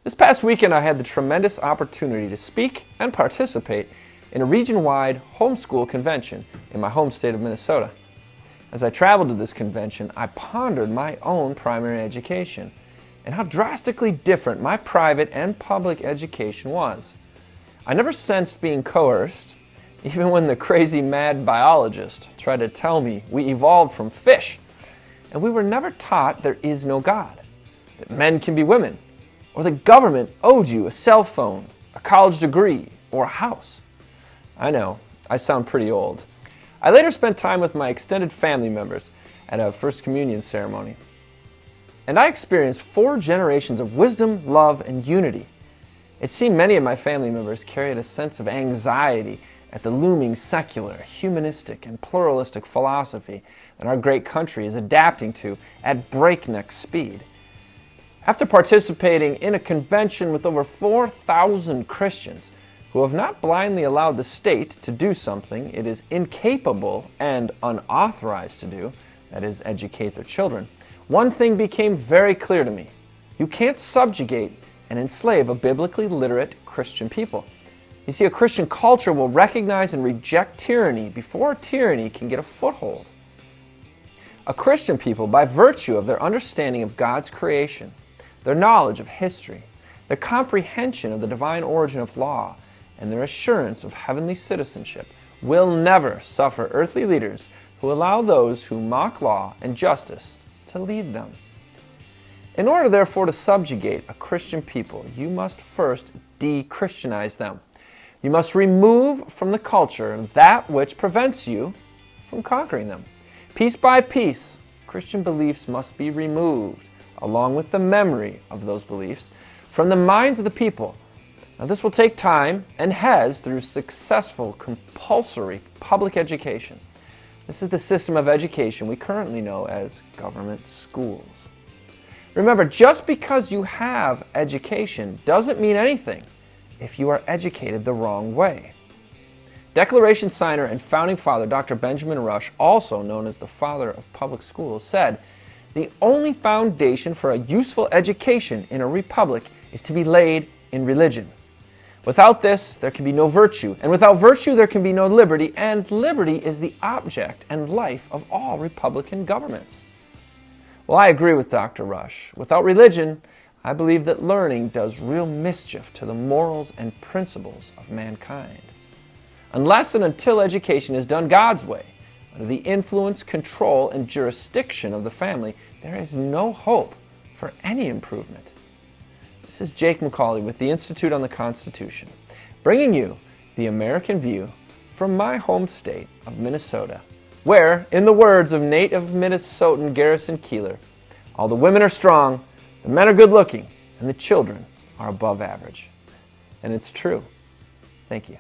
This past weekend I had the tremendous opportunity to speak and participate in a region-wide homeschool convention in my home state of Minnesota. As I traveled to this convention, I pondered my own primary education and how drastically different my private and public education was. I never sensed being coerced, even when the crazy mad biologist tried to tell me we evolved from fish, and we were never taught there is no God, that men can be women, or the government owed you a cell phone, a college degree, or a house. I know, I sound pretty old. I later spent time with my extended family members at a First Communion ceremony, and I experienced 4 generations of wisdom, love, and unity. It seemed many of my family members carried a sense of anxiety at the looming secular, humanistic, and pluralistic philosophy that our great country is adapting to at breakneck speed. After participating in a convention with over 4,000 Christians who have not blindly allowed the state to do something it is incapable and unauthorized to do, that is, educate their children, one thing became very clear to me. You can't subjugate and enslave a biblically literate Christian people. You see, a Christian culture will recognize and reject tyranny before tyranny can get a foothold. A Christian people, by virtue of their understanding of God's creation, their knowledge of history, their comprehension of the divine origin of law, and their assurance of heavenly citizenship, will never suffer earthly leaders who allow those who mock law and justice to lead them. In order, therefore, to subjugate a Christian people, you must first de-Christianize them. You must remove from the culture that which prevents you from conquering them. Piece by piece, Christian beliefs must be removed, along with the memory of those beliefs, from the minds of the people. Now, this will take time and has through successful compulsory public education. This is the system of education we currently know as government schools. Remember, just because you have education doesn't mean anything if you are educated the wrong way. Declaration signer and founding father Dr. Benjamin Rush, also known as the father of public schools, said, "The only foundation for a useful education in a republic is to be laid in religion. Without this, there can be no virtue, and without virtue, there can be no liberty, and liberty is the object and life of all republican governments." Well, I agree with Dr. Rush. Without religion, I believe that learning does real mischief to the morals and principles of mankind. Unless and until education is done God's way, under the influence, control, and jurisdiction of the family, there is no hope for any improvement. This is Jake MacAulay with the Institute on the Constitution, bringing you the American view from my home state of Minnesota, where, in the words of native Minnesotan Garrison Keillor, all the women are strong, the men are good-looking, and the children are above average. And it's true. Thank you.